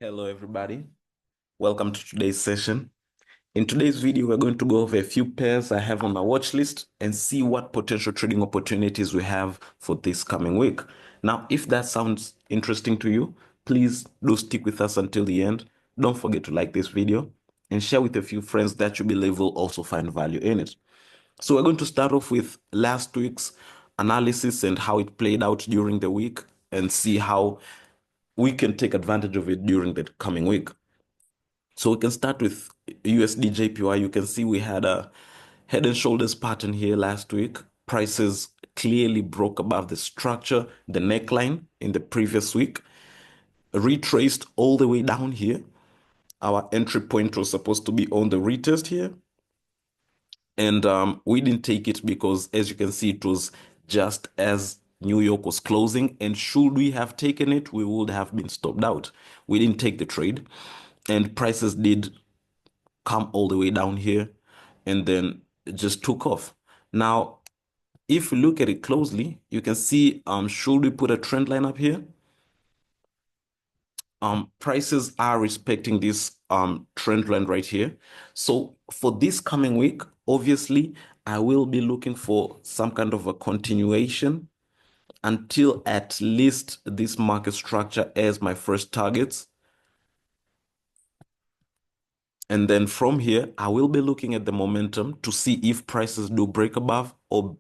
Hello, everybody. Welcome to today's session. In today's video, we're going to go over a few pairs I have on my watch list and see what potential trading opportunities we have for this coming week. Now, if that sounds interesting to you, please do stick with us until the end. Don't forget to like this video and share with a few friends that you believe will also find value in it. So we're going to start off with last week's analysis and how it played out during the week and see how we can take advantage of it during the coming week. So we can start with USD JPY. You can see we had a head and shoulders pattern here last week. Prices clearly broke above the structure, the neckline in the previous week, retraced all the way down here. Our entry point was supposed to be on the retest here. And we didn't take it because, as you can see, it was just as New York was closing. And should we have taken it, we would have been stopped out. We didn't take the trade. And prices did come all the way down here and then just took off. Now, if we look at it closely, you can see, should we put a trend line up here? Prices are respecting this trend line right here. So for this coming week, obviously, I will be looking for some kind of a continuation until at least this market structure as my first targets. And then from here, I will be looking at the momentum to see if prices do break above or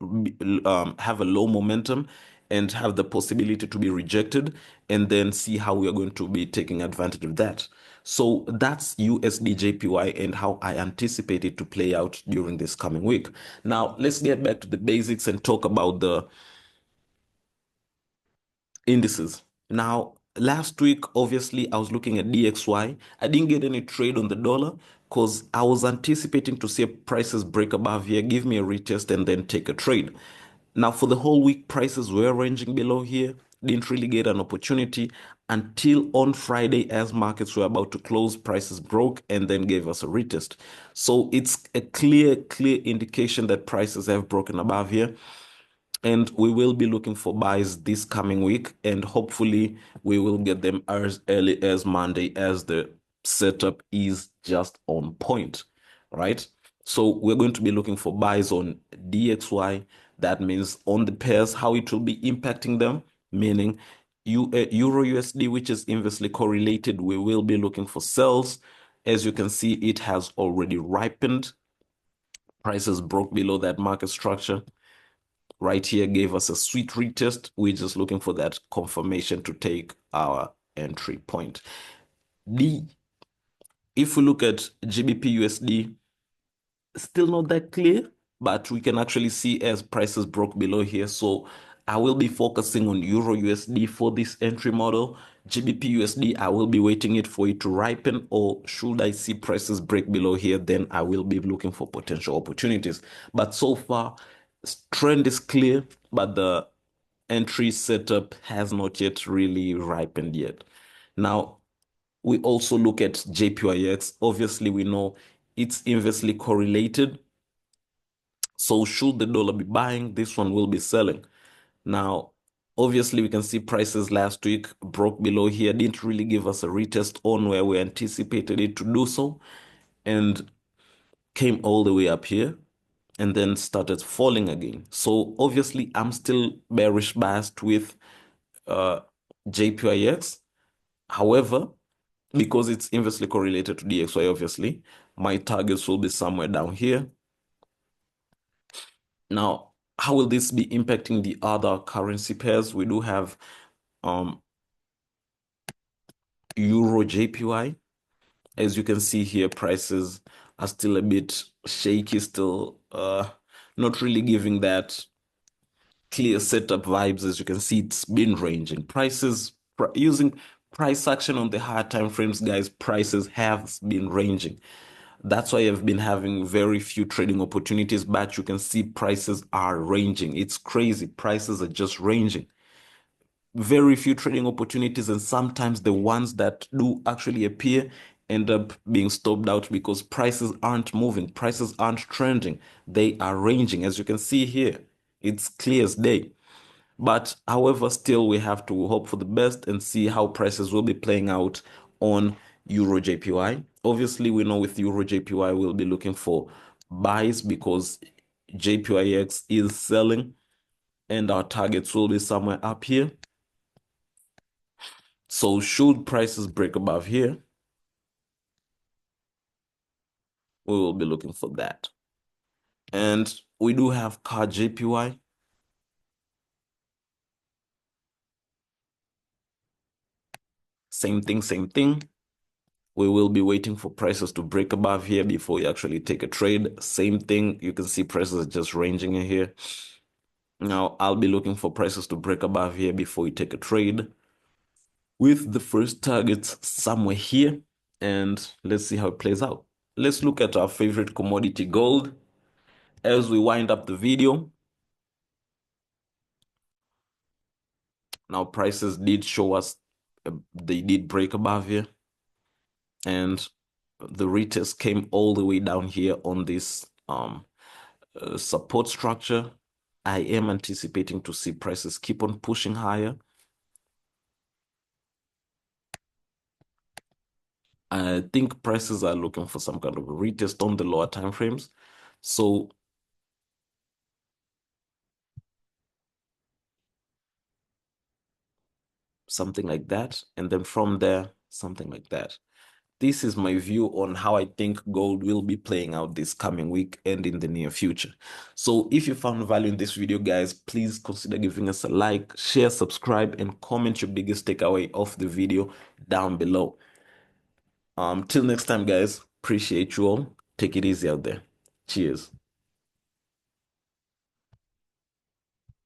have a low momentum and have the possibility to be rejected, and then see how we are going to be taking advantage of that. So that's USD JPY and how I anticipate it to play out during this coming week. Now, let's get back to the basics and talk about the indices. Now, last week, obviously, I was looking at DXY. I didn't get any trade on the dollar because I was anticipating to see prices break above here, give me a retest, and then take a trade. Now, for the whole week, prices were ranging below here. Didn't really get an opportunity until on Friday, as markets were about to close, prices broke and then gave us a retest. So it's a clear indication that prices have broken above here. And we will be looking for buys this coming week, and hopefully we will get them as early as Monday, as the setup is just on point, right? So we're going to be looking for buys on DXY. That means on the pairs, how it will be impacting them, meaning Euro USD, which is inversely correlated, we will be looking for sells. As you can see, it has already ripened. Prices broke below that market structure right here, gave us a sweet retest. We're just looking for that confirmation to take our entry point. If we look at GBPUSD, still not that clear, but we can actually see as prices broke below here. So I will be focusing on Euro USD for this entry model. GBP USD, I will be waiting it for it to ripen, or should I see prices break below here, then I will be looking for potential opportunities. But so far, trend is clear, but the entry setup has not yet really ripened yet. Now, we also look at JPYX. Obviously, we know it's inversely correlated. So should the dollar be buying, this one will be selling. Now, obviously, we can see prices last week broke below here, didn't really give us a retest on where we anticipated it to do so, and came all the way up here and then started falling again. So obviously, I'm still bearish biased with JPYX. However, because it's inversely correlated to DXY, obviously, my targets will be somewhere down here. Now, how will this be impacting the other currency pairs? We do have EURJPY. As you can see here, prices are still a bit shaky, still not really giving that clear setup vibes. As you can see, it's been ranging. Prices, using price action on the higher time frames, guys, prices have been ranging. That's why I've been having very few trading opportunities, but you can see prices are ranging. It's crazy. Prices are just ranging. Very few trading opportunities, and sometimes the ones that do actually appear end up being stopped out because prices aren't moving, prices aren't trending, they are ranging. As you can see here, it's clear as day. But however, still we have to hope for the best and see how prices will be playing out on EURJPY. Obviously, we know with EURJPY we'll be looking for buys because JPYX is selling and our targets will be somewhere up here. So should prices break above here, we will be looking for that. And we do have CAD JPY. Same thing, same thing. We will be waiting for prices to break above here before you actually take a trade. Same thing, you can see prices are just ranging in here. Now, I'll be looking for prices to break above here before you take a trade, with the first targets somewhere here. And let's see how it plays out. Let's look at our favorite commodity, gold. As we wind up the video, now prices did show us, they did break above here. And the retest came all the way down here on this support structure. I am anticipating to see prices keep on pushing higher. I think prices are looking for some kind of a retest on the lower time frames. So something like that. And then from there, something like that. This is my view on how I think gold will be playing out this coming week and in the near future. So if you found value in this video, guys, please consider giving us a like, share, subscribe, and comment your biggest takeaway of the video down below. Till next time, guys, appreciate you all. Take it easy out there. Cheers.